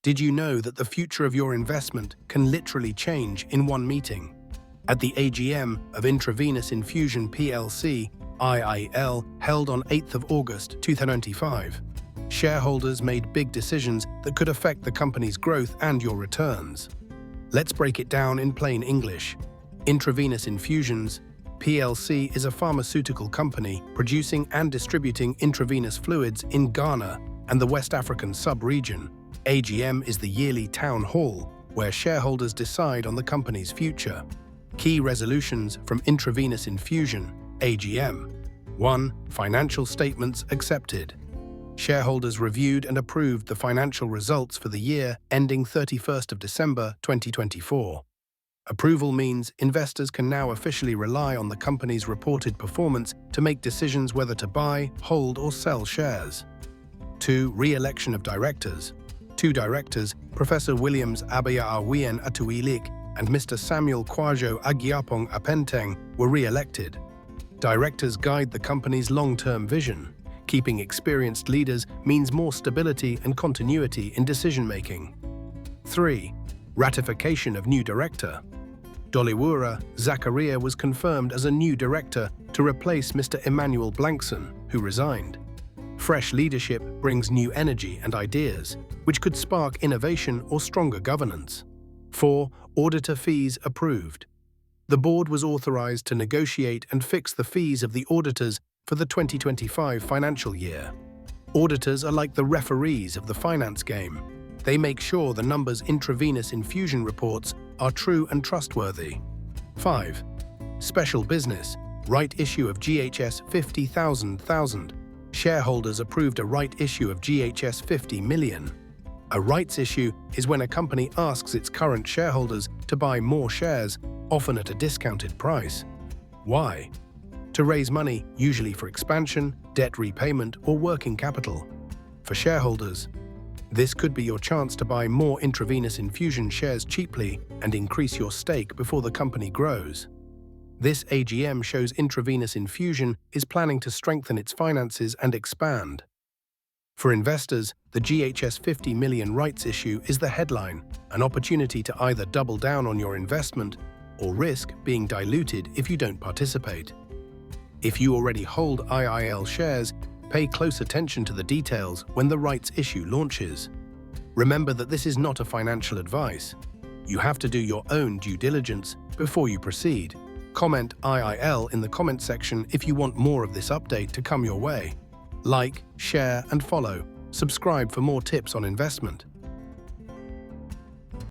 Did you know that the future of your investment can literally change in one meeting? At the AGM of Intravenous Infusion PLC, IIL, held on 8th of August 2025, shareholders made big decisions that could affect the company's growth and your returns. Let's break it down in plain English. Intravenous Infusions PLC is a pharmaceutical company producing and distributing intravenous fluids in Ghana and the West African sub-region. AGM is the yearly town hall where shareholders decide on the company's future. Key resolutions from Intravenous Infusion AGM. 1. Financial statements accepted. Shareholders reviewed and approved the financial results for the year ending 31st of December 2024. Approval means investors can now officially rely on the company's reported performance to make decisions whether to buy, hold, or sell shares. 2. Re-election of directors. 2 directors, Professor Williams Abaya Awien Atuilik and Mr. Samuel Kwajo Agyapong Apenteng, were re-elected. Directors guide the company's long-term vision. Keeping experienced leaders means more stability and continuity in decision-making. 3. Ratification of new director. Doliwura Zakaria was confirmed as a new director to replace Mr. Emmanuel Blankson, who resigned. Fresh leadership brings new energy and ideas, which could spark innovation or stronger governance. 4. Auditor fees approved. The board was authorized to negotiate and fix the fees of the auditors for the 2025 financial year. Auditors are like the referees of the finance game. They make sure the numbers Intravenous Infusion reports are true and trustworthy. 5. Special business. Right issue of GHS 50,000. Shareholders approved a right issue of GHS 50 million. A rights issue is when a company asks its current shareholders to buy more shares, often at a discounted price. Why? To raise money, usually for expansion, debt repayment, or working capital. For shareholders, this could be your chance to buy more Intravenous Infusion shares cheaply and increase your stake before the company grows. This AGM shows Intravenous Infusion is planning to strengthen its finances and expand. For investors, the GHS 50 million rights issue is the headline, an opportunity to either double down on your investment or risk being diluted if you don't participate. If you already hold IIL shares, pay close attention to the details when the rights issue launches. Remember that this is not a financial advice. You have to do your own due diligence before you proceed. Comment IIL in the comment section if you want more of this update to come your way. Like, share, and follow. Subscribe for more tips on investment.